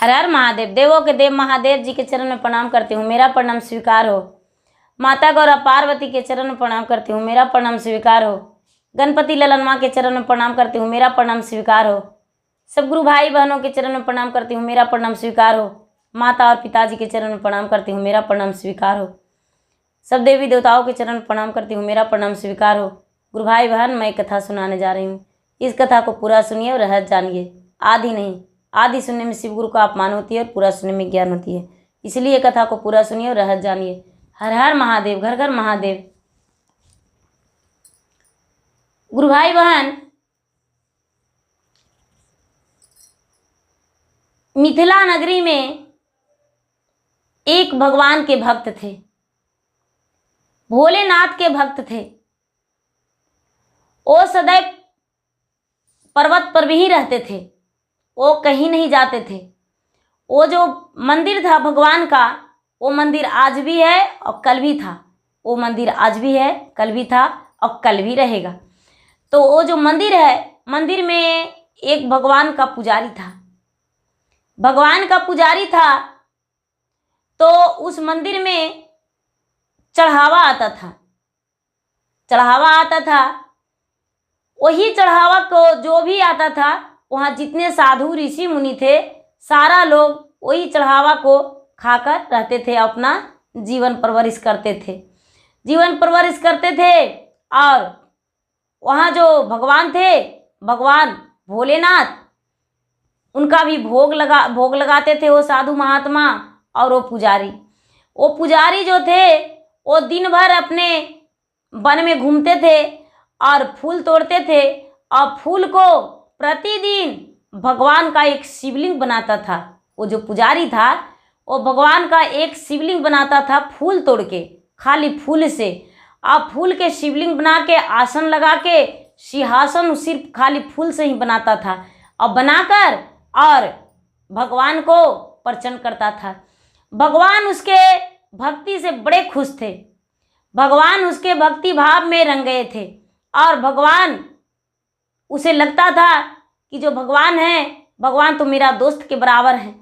हर हर महादेव। देवों के देव महादेव जी के चरण में प्रणाम करती हूँ, मेरा प्रणाम स्वीकार हो। माता गौरा पार्वती के चरण में प्रणाम करती हूँ, मेरा प्रणाम स्वीकार हो। गणपति ललन माँ के चरण में प्रणाम करती हूँ, मेरा प्रणाम स्वीकार हो। सब गुरु भाई बहनों के चरण में प्रणाम करती हूँ, मेरा प्रणाम स्वीकार हो। माता और पिताजी के चरण में प्रणाम करती हूँ, मेरा प्रणाम स्वीकार हो। सब देवी देवताओं के चरण में प्रणाम करती हूँ, मेरा प्रणाम स्वीकार हो। गुरु भाई बहन, मैं कथा सुनाने जा रही हूँ, इस कथा को पूरा सुनिए और रहस्य जानिए। आदि नहीं, आदि सुनने में शिव गुरु का अपमान होती है और पूरा सुनने में ज्ञान होती है, इसलिए कथा को पूरा सुनिए और रहस्य जानिए। हर हर महादेव, घर घर महादेव। गुरु भाई बहन, मिथिला नगरी में एक भगवान के भक्त थे, भोलेनाथ के भक्त थे। वो सदैव पर्वत पर भी ही रहते थे, वो कहीं नहीं जाते थे। वो जो मंदिर था भगवान का, वो मंदिर आज भी है और कल भी था। वो मंदिर आज भी है, कल भी था और कल भी रहेगा। तो वो जो मंदिर है, मंदिर में एक भगवान का पुजारी था। भगवान का पुजारी था तो उस मंदिर में चढ़ावा आता था, चढ़ावा आता था। वही चढ़ावा को जो भी आता था, वहाँ जितने साधु ऋषि मुनि थे, सारा लोग वही चढ़ावा को खाकर रहते थे, अपना जीवन परवरिश करते थे, जीवन परवरिश करते थे। और वहाँ जो भगवान थे, भगवान भोलेनाथ, उनका भी भोग लगाते थे वो साधु महात्मा। और वो पुजारी जो थे, वो दिन भर अपने वन में घूमते थे और फूल तोड़ते थे, और फूल को प्रतिदिन भगवान का एक शिवलिंग बनाता था। वो जो पुजारी था, वो भगवान का एक शिवलिंग बनाता था फूल तोड़ के, खाली फूल से। आप फूल के शिवलिंग बना के, आसन लगा के, सिंहासन सिर्फ खाली फूल से ही बनाता था, और बनाकर और भगवान को प्रसन्न करता था। भगवान उसके भक्ति से बड़े खुश थे, भगवान उसके भक्ति भाव में रंग गए थे। और भगवान, उसे लगता था कि जो भगवान है, भगवान तो मेरा दोस्त के बराबर है।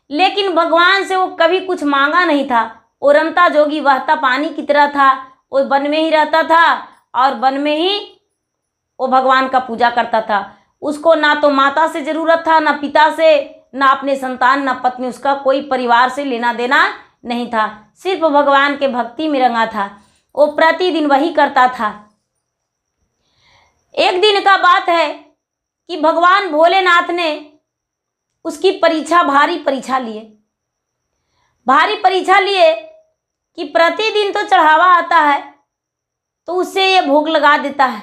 लेकिन भगवान से वो कभी कुछ मांगा नहीं था। वो रमता जोगी बहता पानी की तरह था, वो वन में ही रहता था और वन में ही वो भगवान का पूजा करता था। उसको ना तो माता से ज़रूरत था, ना पिता से, ना अपने संतान, ना पत्नी, उसका कोई परिवार से लेना देना नहीं था। सिर्फ भगवान के भक्ति में रंगा था, वो प्रतिदिन वही करता था। एक दिन का बात है कि भगवान भोलेनाथ ने उसकी परीक्षा, भारी परीक्षा लिए कि प्रतिदिन तो चढ़ावा आता है तो उससे ये भोग लगा देता है,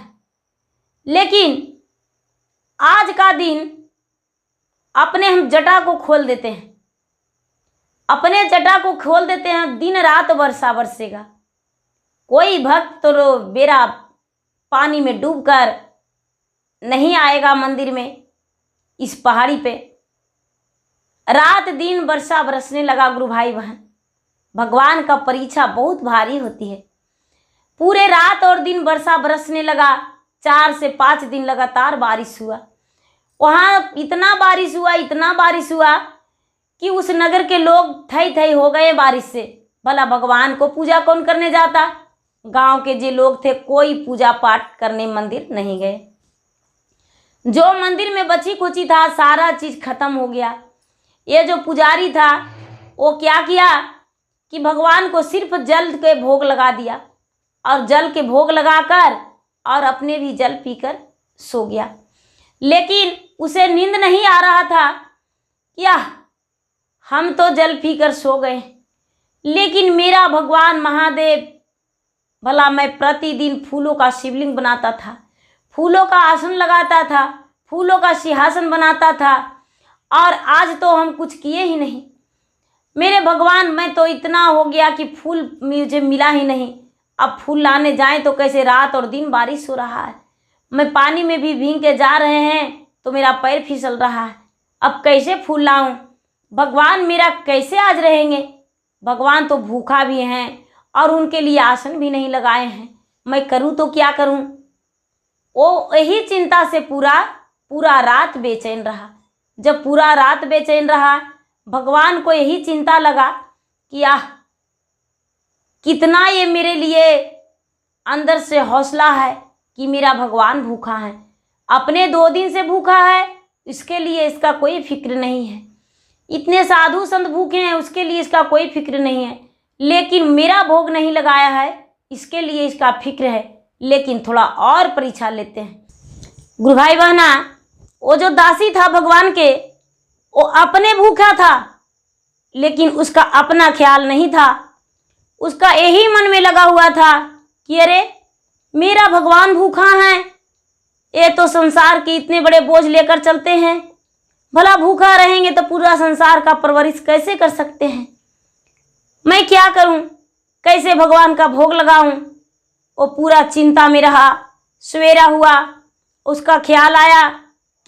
लेकिन आज का दिन अपने हम जटा को खोल देते हैं, अपने जटा को खोल देते हैं, दिन रात वर्षा बरसेगा। कोई भक्त तो बेरा पानी में डूबकर नहीं आएगा मंदिर में, इस पहाड़ी पे। रात दिन वर्षा बरसने लगा। गुरु भाई बहन, भगवान का परीक्षा बहुत भारी होती है। पूरे रात और दिन वर्षा बरसने लगा। 4 से 5 दिन लगातार बारिश हुआ। वहाँ इतना बारिश हुआ कि उस नगर के लोग थई थई हो गए बारिश से। भला भगवान को पूजा कौन करने जाता? गांव के जो लोग थे, कोई पूजा पाठ करने मंदिर नहीं गए। जो मंदिर में बची कुची था, सारा चीज़ खत्म हो गया। ये जो पुजारी था, वो क्या किया कि भगवान को सिर्फ जल के भोग लगा दिया, और जल के भोग लगाकर और अपने भी जल पीकर सो गया। लेकिन उसे नींद नहीं आ रहा था। क्या, हम तो जल पीकर सो गए, लेकिन मेरा भगवान महादेव, भला मैं प्रतिदिन फूलों का शिवलिंग बनाता था, फूलों का आसन लगाता था, फूलों का सिंहासन बनाता था, और आज तो हम कुछ किए ही नहीं। मेरे भगवान, मैं तो इतना हो गया कि फूल मुझे मिला ही नहीं। अब फूल लाने जाएं तो कैसे, रात और दिन बारिश हो रहा है, मैं पानी में भी भीग के जा रहे हैं तो मेरा पैर फिसल रहा है। अब कैसे फूल लाऊं? भगवान मेरा कैसे आज रहेंगे? भगवान तो भूखा भी हैं और उनके लिए आसन भी नहीं लगाए हैं। मैं करूं तो क्या करूं? वो यही चिंता से पूरा रात बेचैन रहा। जब पूरा रात बेचैन रहा, भगवान को यही चिंता लगा कि कितना ये मेरे लिए अंदर से हौसला है कि मेरा भगवान भूखा है, अपने 2 दिन से भूखा है, इसके लिए इसका कोई फिक्र नहीं है। इतने साधु संत भूखे हैं, उसके लिए इसका कोई फिक्र नहीं है, लेकिन मेरा भोग नहीं लगाया है, इसके लिए इसका फिक्र है। लेकिन थोड़ा और परीक्षा लेते हैं। गुरु भाई बहना, वो जो दासी था भगवान के, वो अपने भूखा था, लेकिन उसका अपना ख्याल नहीं था। उसका यही मन में लगा हुआ था कि अरे मेरा भगवान भूखा है, ये तो संसार के इतने बड़े बोझ लेकर चलते हैं, भला भूखा रहेंगे तो पूरा संसार का परवरिश कैसे कर सकते हैं, मैं क्या करूं, कैसे भगवान का भोग लगाऊं। वो पूरा चिंता में रहा। सवेरा हुआ, उसका ख्याल आया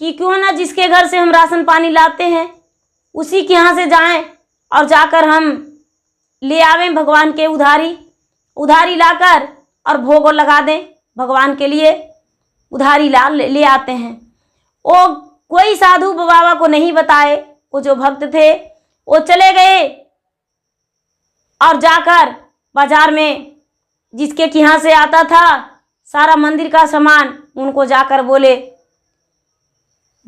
कि क्यों ना जिसके घर से हम राशन पानी लाते हैं उसी के यहाँ से जाएं और जाकर हम ले आवें भगवान के उधारी लाकर और भोग लगा दें भगवान के लिए। उधारी ले आते हैं। वो कोई साधु बाबा को नहीं बताए, वो जो भक्त थे वो चले गए और जाकर बाजार में जिसके यहाँ से आता था सारा मंदिर का सामान, उनको जाकर बोले,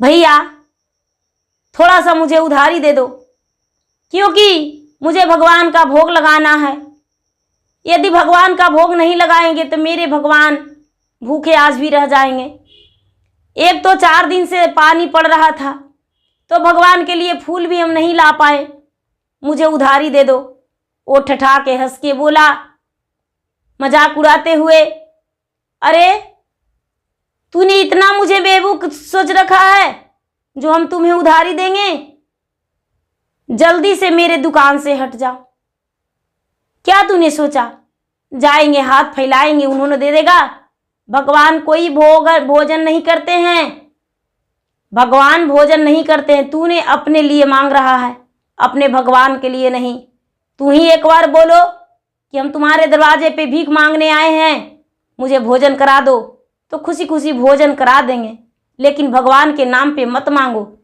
भैया थोड़ा सा मुझे उधारी दे दो, क्योंकि मुझे भगवान का भोग लगाना है। यदि भगवान का भोग नहीं लगाएंगे तो मेरे भगवान भूखे आज भी रह जाएंगे। एक तो 4 दिन से पानी पड़ रहा था, तो भगवान के लिए फूल भी हम नहीं ला पाए, मुझे उधारी दे दो। वो ठठा के हंस के बोला, मजाक उड़ाते हुए, अरे तूने इतना मुझे बेवकूफ सोच रखा है जो हम तुम्हें उधारी देंगे, जल्दी से मेरे दुकान से हट जाओ। क्या तूने सोचा जाएंगे हाथ फैलाएंगे उन्होंने दे देगा? भगवान कोई भोजन नहीं करते हैं, भगवान भोजन नहीं करते हैं। तूने अपने लिए मांग रहा है, अपने भगवान के लिए नहीं। तू ही एक बार बोलो कि हम तुम्हारे दरवाजे पे भीख मांगने आए हैं, मुझे भोजन करा दो, तो खुशी खुशी भोजन करा देंगे, लेकिन भगवान के नाम पे मत मांगो।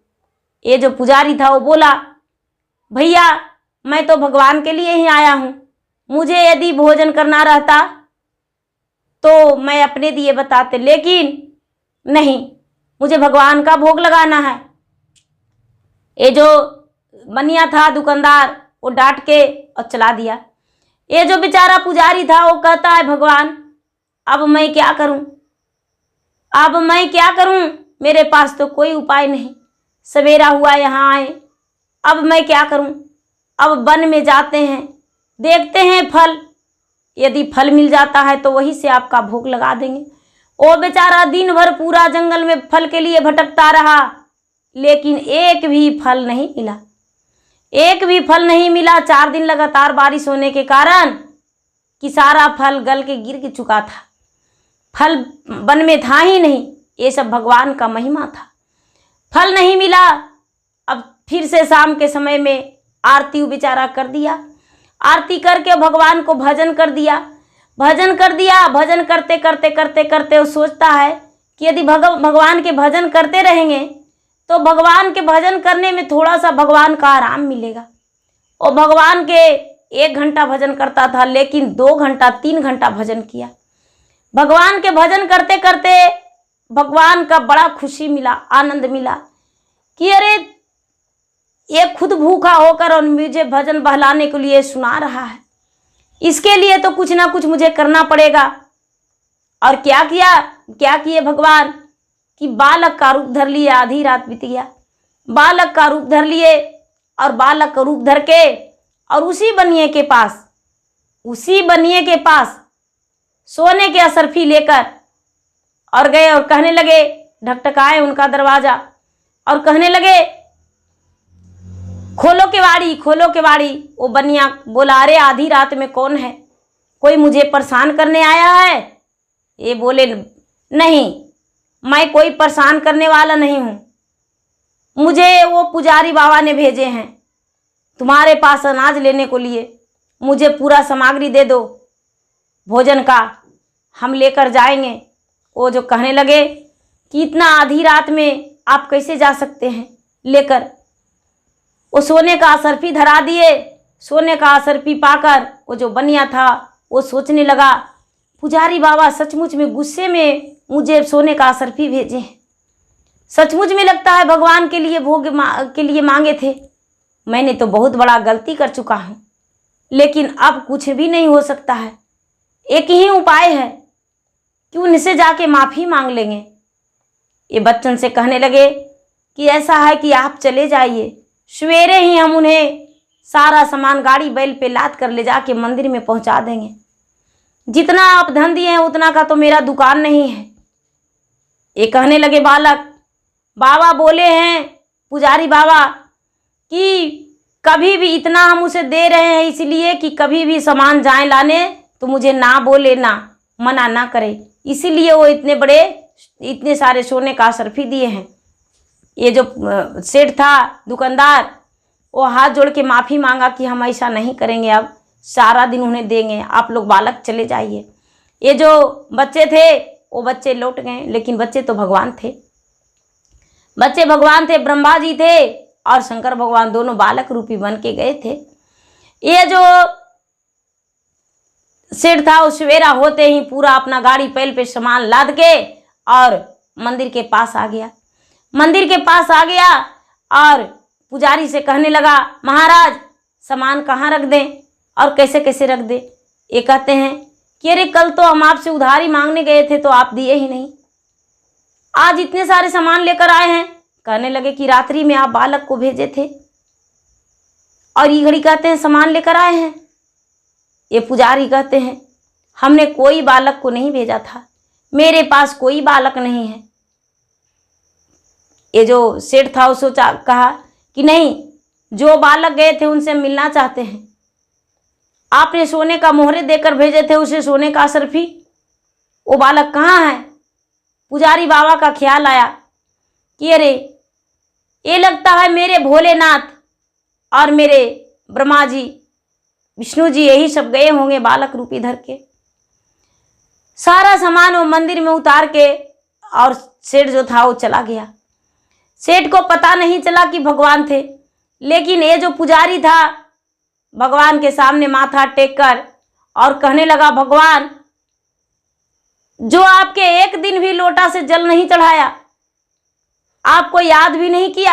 ये जो पुजारी था वो बोला, भैया मैं तो भगवान के लिए ही आया हूँ, मुझे यदि भोजन करना रहता तो मैं अपने दिए बताते, लेकिन नहीं, मुझे भगवान का भोग लगाना है। ये जो बनिया था दुकानदार, वो डांट के और चला दिया। ये जो बेचारा पुजारी था वो कहता है, भगवान अब मैं क्या करूं, अब मैं क्या करूं, मेरे पास तो कोई उपाय नहीं। सवेरा हुआ यहाँ आए, अब मैं क्या करूं। अब वन में जाते हैं, देखते हैं फल, यदि फल मिल जाता है तो वहीं से आपका भोग लगा देंगे। वो बेचारा दिन भर पूरा जंगल में फल के लिए भटकता रहा, लेकिन एक भी फल नहीं मिला, एक भी फल नहीं मिला। 4 दिन लगातार बारिश होने के कारण कि सारा फल गल के गिर चुका था, फल वन में था ही नहीं। ये सब भगवान का महिमा था, फल नहीं मिला। अब फिर से शाम के समय में आरती बेचारा कर दिया, आरती करके भगवान को भजन कर दिया, भजन कर दिया। भजन करते करते करते करते वो सोचता है कि यदि भगवान के भजन करते रहेंगे तो भगवान के भजन करने में थोड़ा सा भगवान का आराम मिलेगा। और भगवान के 1 घंटा भजन करता था, लेकिन 2 घंटा 3 घंटा भजन किया। भगवान के भजन करते करते भगवान का बड़ा खुशी मिला, आनंद मिला कि अरे ये खुद भूखा होकर और मुझे भजन बहलाने के लिए सुना रहा है, इसके लिए तो कुछ ना कुछ मुझे करना पड़ेगा। और क्या किए भगवान कि बालक का रूप धर लिए। आधी रात बीत गया, बालक का रूप धर लिए और बालक का रूप धर के और उसी बनिए के पास सोने के असरफी लेकर और गए और कहने लगे, ढकढकाए उनका दरवाजा और कहने लगे, खोलो केवाड़ी, खोलो केवाड़ी। वो बनिया बोला, अरे आधी रात में कौन है, कोई मुझे परेशान करने आया है? ये बोले, नहीं, मैं कोई परेशान करने वाला नहीं हूँ, मुझे वो पुजारी बाबा ने भेजे हैं तुम्हारे पास अनाज लेने को लिए, मुझे पूरा सामग्री दे दो भोजन का, हम लेकर जाएंगे। वो जो कहने लगे कि इतना आधी रात में आप कैसे जा सकते हैं लेकर? वो सोने का असरफी धरा दिए। सोने का असरफी पाकर वो जो बनिया था वो सोचने लगा, पुजारी बाबा सचमुच में गुस्से में मुझे सोने का असरफी भेजे हैं। सचमुच में लगता है भगवान के लिए भोग के लिए मांगे थे। मैंने तो बहुत बड़ा गलती कर चुका हूँ, लेकिन अब कुछ भी नहीं हो सकता है। एक ही उपाय है कि उनसे जाके माफ़ी मांग लेंगे। ये बच्चन से कहने लगे कि ऐसा है कि आप चले जाइए, सवेरे ही हम उन्हें सारा सामान गाड़ी बैल पे लाद कर ले जाके मंदिर में पहुंचा देंगे। जितना आप धन दिए हैं उतना का तो मेरा दुकान नहीं है। ये कहने लगे बालक, बाबा बोले हैं पुजारी बाबा कि कभी भी इतना हम उसे दे रहे हैं इसलिए कि कभी भी सामान जाए लाने तो मुझे ना बोले, ना मना ना करे, इसीलिए वो इतने सारे सोने का असरफी दिए हैं। ये जो सेठ था दुकानदार, वो हाथ जोड़ के माफ़ी मांगा कि हम ऐसा नहीं करेंगे, अब सारा दिन उन्हें देंगे, आप लोग बालक चले जाइए। ये जो बच्चे थे वो बच्चे लौट गए, लेकिन बच्चे तो भगवान थे। बच्चे भगवान थे, ब्रह्मा जी थे और शंकर भगवान दोनों बालक रूपी बन के गए थे। ये जो सेठ था वो सवेरा होते ही पूरा अपना गाड़ी पैल पे सामान लाद के और मंदिर के पास आ गया। मंदिर के पास आ गया और पुजारी से कहने लगा, महाराज सामान कहाँ रख दें और कैसे कैसे रख दें। ये कहते हैं कि अरे कल तो हम आपसे उधारी मांगने गए थे तो आप दिए ही नहीं, आज इतने सारे सामान लेकर आए हैं। कहने लगे कि रात्रि में आप बालक को भेजे थे और ये घड़ी कहते हैं सामान लेकर आए हैं। ये पुजारी कहते हैं हमने कोई बालक को नहीं भेजा था, मेरे पास कोई बालक नहीं है। ये जो सेठ था वो सोचा, कहा कि नहीं, जो बालक गए थे उनसे मिलना चाहते हैं। आपने सोने का मोहरे देकर भेजे थे उसे सोने का असरफी, वो बालक कहाँ है। पुजारी बाबा का ख्याल आया कि अरे ये लगता है मेरे भोलेनाथ और मेरे ब्रह्मा जी विष्णु जी यही सब गए होंगे बालक रूपी धर के। सारा सामान वो मंदिर में उतार के और सेठ जो था वो चला गया। सेठ को पता नहीं चला कि भगवान थे, लेकिन ये जो पुजारी था भगवान के सामने माथा टेक कर और कहने लगा, भगवान जो आपके एक दिन भी लोटा से जल नहीं चढ़ाया, आपको याद भी नहीं किया,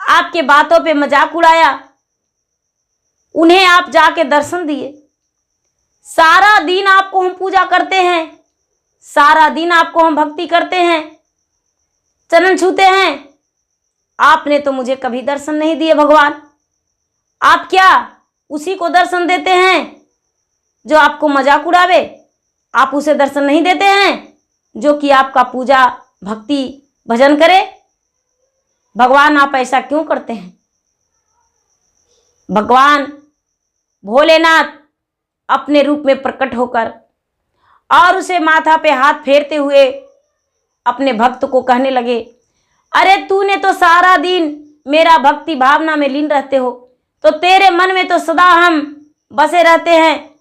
आपके बातों पे मजाक उड़ाया, उन्हें आप जाके दर्शन दिए। सारा दिन आपको हम पूजा करते हैं, सारा दिन आपको हम भक्ति करते हैं, चरण छूते हैं, आपने तो मुझे कभी दर्शन नहीं दिए। भगवान आप क्या उसी को दर्शन देते हैं जो आपको मजाक उड़ावे? आप उसे दर्शन नहीं देते हैं जो कि आपका पूजा भक्ति भजन करे? भगवान आप ऐसा क्यों करते हैं? भगवान भोलेनाथ अपने रूप में प्रकट होकर और उसे माथा पे हाथ फेरते हुए अपने भक्त को कहने लगे, अरे तूने तो सारा दिन मेरा भक्ति भावना में लीन रहते हो, तो तेरे मन में तो सदा हम बसे रहते हैं,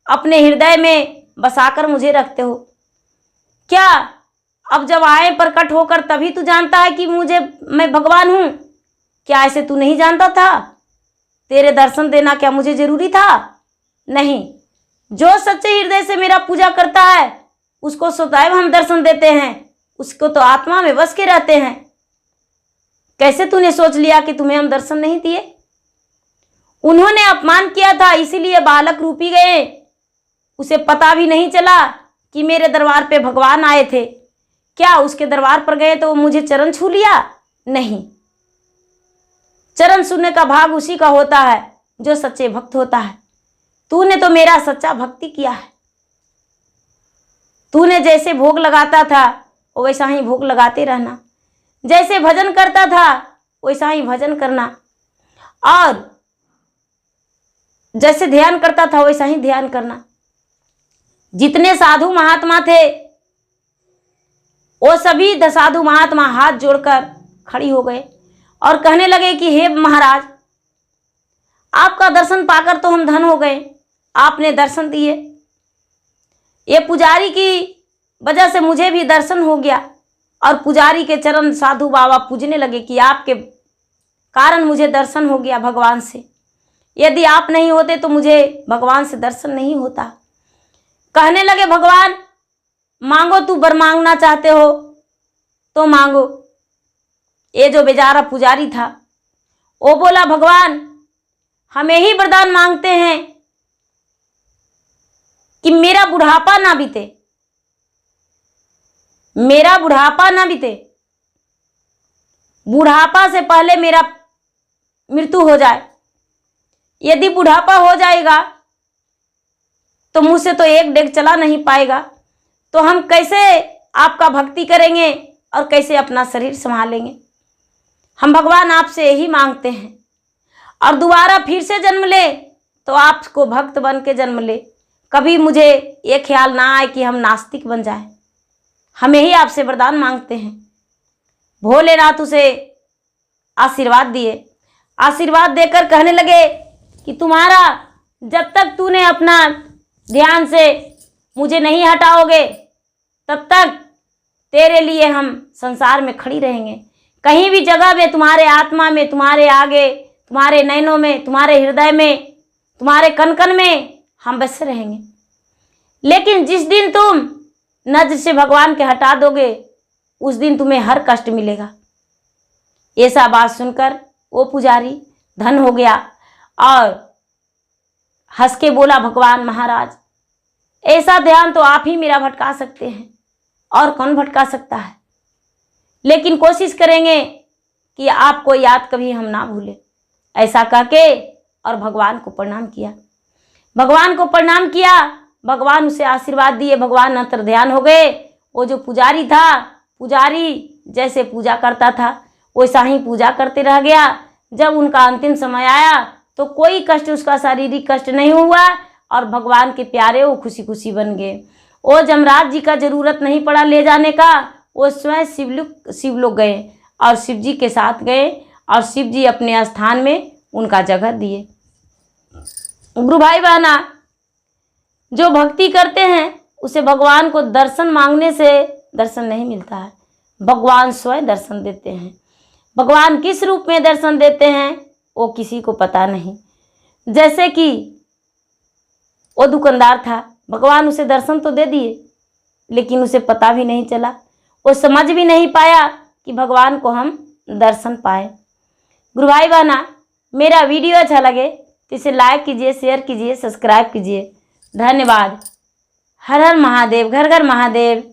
अपने हृदय में बसाकर मुझे रखते हो। क्या अब जब आए प्रकट होकर तभी तू जानता है कि मैं भगवान हूँ? क्या ऐसे तू नहीं जानता था? तेरे दर्शन देना क्या मुझे जरूरी था? नहीं, जो सच्चे हृदय से मेरा पूजा करता है उसको सदैव हम दर्शन देते हैं, उसको तो आत्मा में बस के रहते हैं। कैसे तूने सोच लिया कि तुम्हें हम दर्शन नहीं दिए? उन्होंने अपमान किया था इसीलिए बालक रूपी गए, उसे पता भी नहीं चला कि मेरे दरबार पे भगवान आए थे। क्या उसके दरबार पर गए तो वो मुझे चरण छू लिया? नहीं, चरण छूने का भाग उसी का होता है जो सच्चे भक्त होता है। तूने तो मेरा सच्चा भक्ति किया है, तूने जैसे भोग लगाता था वैसा ही भोग लगाते रहना, जैसे भजन करता था वैसा ही भजन करना, और जैसे ध्यान करता था वैसा ही ध्यान करना। जितने साधु महात्मा थे वो सभी साधु महात्मा हाथ जोड़कर खड़ी हो गए और कहने लगे कि हे महाराज, आपका दर्शन पाकर तो हम धन हो गए, आपने दर्शन दिए। ये पुजारी की वजह से मुझे भी दर्शन हो गया। और पुजारी के चरण साधु बाबा पूजने लगे कि आपके कारण मुझे दर्शन हो गया भगवान से। यदि आप नहीं होते तो मुझे भगवान से दर्शन नहीं होता। कहने लगे भगवान मांगो, तू वर मांगना चाहते हो तो मांगो। ये जो बेचारा पुजारी था वो बोला भगवान हम यही वरदान मांगते हैं कि मेरा बुढ़ापा ना बीते, मेरा बुढ़ापा ना बीते, बुढ़ापा से पहले मेरा मृत्यु हो जाए। यदि बुढ़ापा हो जाएगा तो मुझसे तो एक डेग चला नहीं पाएगा, तो हम कैसे आपका भक्ति करेंगे और कैसे अपना शरीर संभालेंगे। हम भगवान आपसे यही मांगते हैं और दोबारा फिर से जन्म ले तो आपको भक्त बन के जन्म ले। कभी मुझे ये ख्याल ना आए कि हम नास्तिक बन जाएं। हम यही आपसे वरदान मांगते हैं। भोलेनाथ उसे आशीर्वाद दिए। आशीर्वाद देकर कहने लगे कि तुम्हारा जब तक तूने अपना ध्यान से मुझे नहीं हटाओगे तब तक तेरे लिए हम संसार में खड़ी रहेंगे। कहीं भी जगह में, तुम्हारे आत्मा में, तुम्हारे आगे, तुम्हारे नैनों में, तुम्हारे हृदय में, तुम्हारे कण कण में हम बसे रहेंगे। लेकिन जिस दिन तुम नजर से भगवान के हटा दोगे उस दिन तुम्हें हर कष्ट मिलेगा। ऐसा बात सुनकर वो पुजारी धन हो गया और हंस के बोला भगवान महाराज ऐसा ध्यान तो आप ही मेरा भटका सकते हैं, और कौन भटका सकता है। लेकिन कोशिश करेंगे कि आपको याद कभी हम ना भूलें। ऐसा कहके और भगवान को प्रणाम किया। भगवान को प्रणाम किया, भगवान उसे आशीर्वाद दिए। भगवान अंतर ध्यान हो गए। वो जो पुजारी था, पुजारी जैसे पूजा करता था वैसा ही पूजा करते रह गया। जब उनका अंतिम समय आया तो कोई कष्ट उसका शारीरिक कष्ट नहीं हुआ और भगवान के प्यारे वो खुशी खुशी बन गए। वो जमराज जी का जरूरत नहीं पड़ा ले जाने का, वो स्वयं शिवलोक गए और शिव जी के साथ गए और शिव जी अपने स्थान में उनका जगह दिए। गुरु भाई बहना, जो भक्ति करते हैं उसे भगवान को दर्शन मांगने से दर्शन नहीं मिलता है। भगवान स्वयं दर्शन देते हैं। भगवान किस रूप में दर्शन देते हैं वो किसी को पता नहीं। जैसे कि वो दुकानदार था, भगवान उसे दर्शन तो दे दिए लेकिन उसे पता भी नहीं चला, वो समझ भी नहीं पाया कि भगवान को हम दर्शन पाए। गुरु भाई बहना, मेरा वीडियो अच्छा लगे तो इसे लाइक कीजिए, शेयर कीजिए, सब्सक्राइब कीजिए। धन्यवाद। हर हर महादेव, घर घर महादेव।